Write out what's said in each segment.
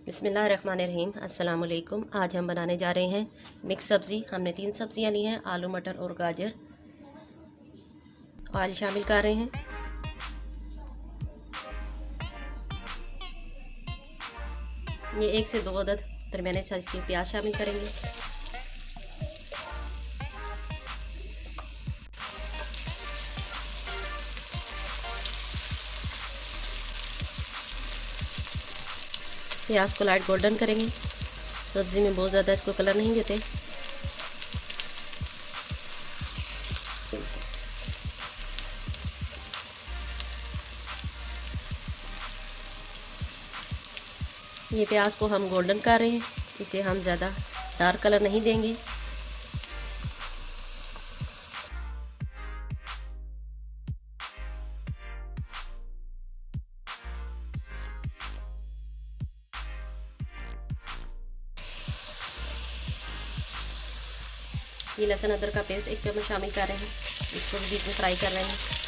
बिस्मिल्लाहिर्रहमानिर्रहीम। अस्सलाम वालेकुम। आज हम बनाने जा रहे हैं मिक्स सब्ज़ी। हमने 3 सब्ज़ियाँ ली हैं, आलू मटर और गाजर। ऑयल शामिल कर रहे हैं। ये 1 से 2 अदद दरमियाने साइज़ के प्याज शामिल करेंगे। प्याज को लाइट गोल्डन करेंगे। सब्ज़ी में बहुत ज़्यादा इसको कलर नहीं देते। ये प्याज को हम गोल्डन कर रहे हैं, इसे हम ज़्यादा डार्क कलर नहीं देंगे। ये लहसुन अदरक का पेस्ट 1 चम्मच शामिल कर रहे हैं, इसको भी बीच में फ्राई कर रहे हैं।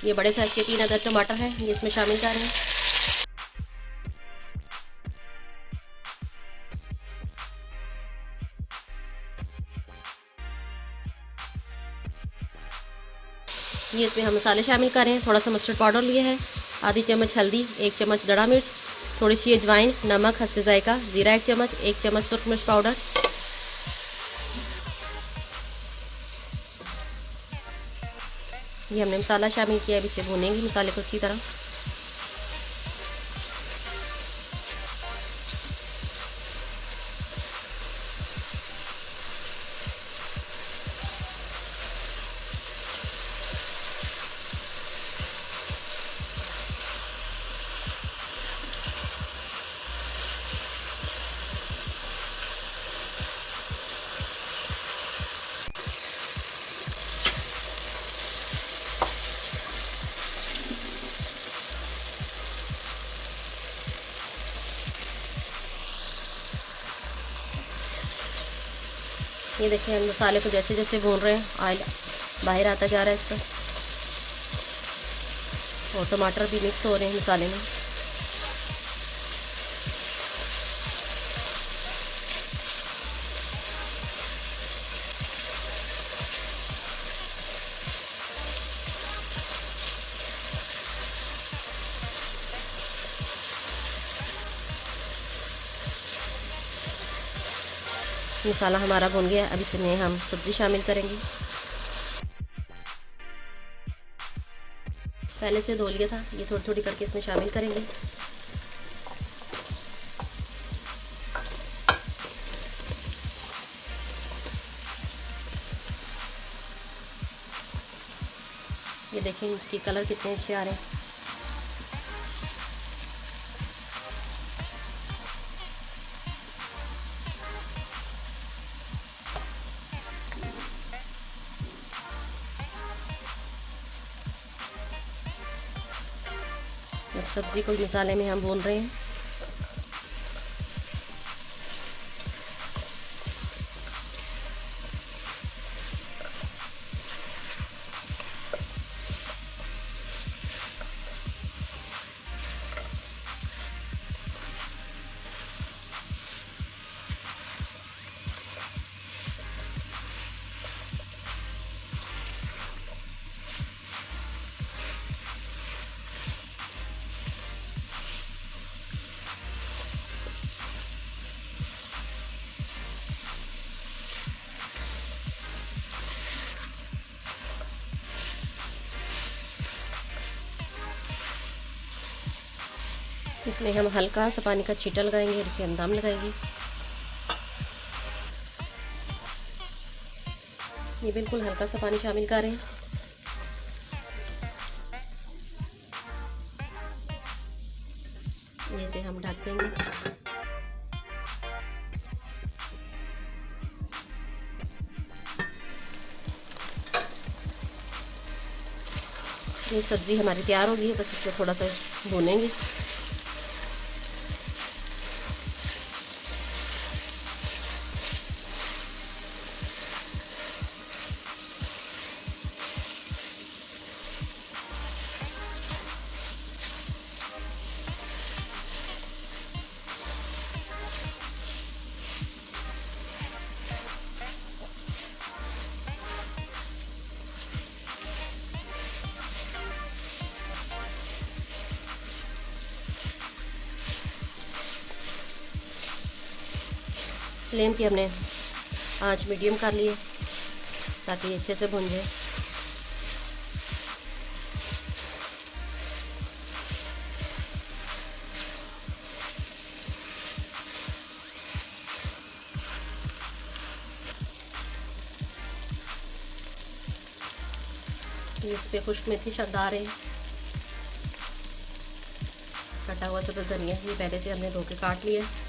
ये बड़े साइज़ के 3 अदद टमाटर हैं, ये इसमें शामिल कर रहे हैं। ये इसमें हम मसाले शामिल कर रहे हैं। थोड़ा सा मस्टर्ड पाउडर लिए है, आधी चम्मच हल्दी, 1 चम्मच दड़ा मिर्च, थोड़ी सी अजवाइन, नमक हस्बे जायका, ज़ीरा 1 चम्मच, 1 चम्मच सुरख मिर्च पाउडर। ये हमने मसाला शामिल किया, अब इसे भूनेंगे मसाले को अच्छी तरह। ये देखिए हम मसाले को जैसे जैसे भून रहे हैं, ऑयल बाहर आता जा रहा है इसका, और टमाटर भी मिक्स हो रहे हैं मसाले में। मसाला हमारा भुन गया, अब इसमें हम सब्ज़ी शामिल करेंगे। पहले से धो लिया था, ये थोड़ी थोड़ी करके इसमें शामिल करेंगे। ये देखें इसके कलर कितने अच्छे आ रहे हैं। अब सब्ज़ी को मसाले में हम भून रहे हैं। इसमें हम हल्का सा पानी का छींटा लगाएंगे और इसे हम दम लगाएंगे। ये बिल्कुल हल्का सा पानी शामिल करें। ये से हम ढक देंगे। ये सब्ज़ी हमारी तैयार हो गई है, बस इसको थोड़ा सा भूनेंगे। फ्लेम की हमने आंच मीडियम कर ली है ताकि ये अच्छे से भुन जाए। इस पे खुश्क मेथी डाल रहे हैं, कटा हुआ सब्ज़ धनिया ये पहले से हमने धो के काट लिया है।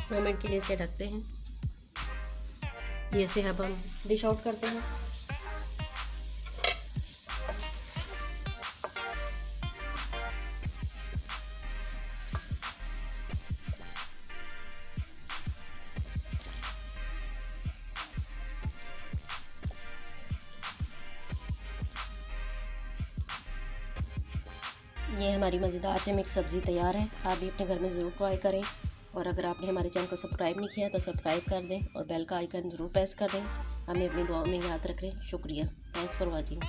दो मिनट के लिए इसे ढकते हैं। ये से अब हम डिश आउट करते हैं। ये हमारी मज़ेदार से मिक्स सब्ज़ी तैयार है। आप भी अपने घर में ज़रूर ट्राई करें, और अगर आपने हमारे चैनल को सब्सक्राइब नहीं किया तो सब्सक्राइब कर दें और बेल का आइकन ज़रूर प्रेस कर दें। हमें अपनी दुआओं में याद रखें। शुक्रिया। Thanks for watching.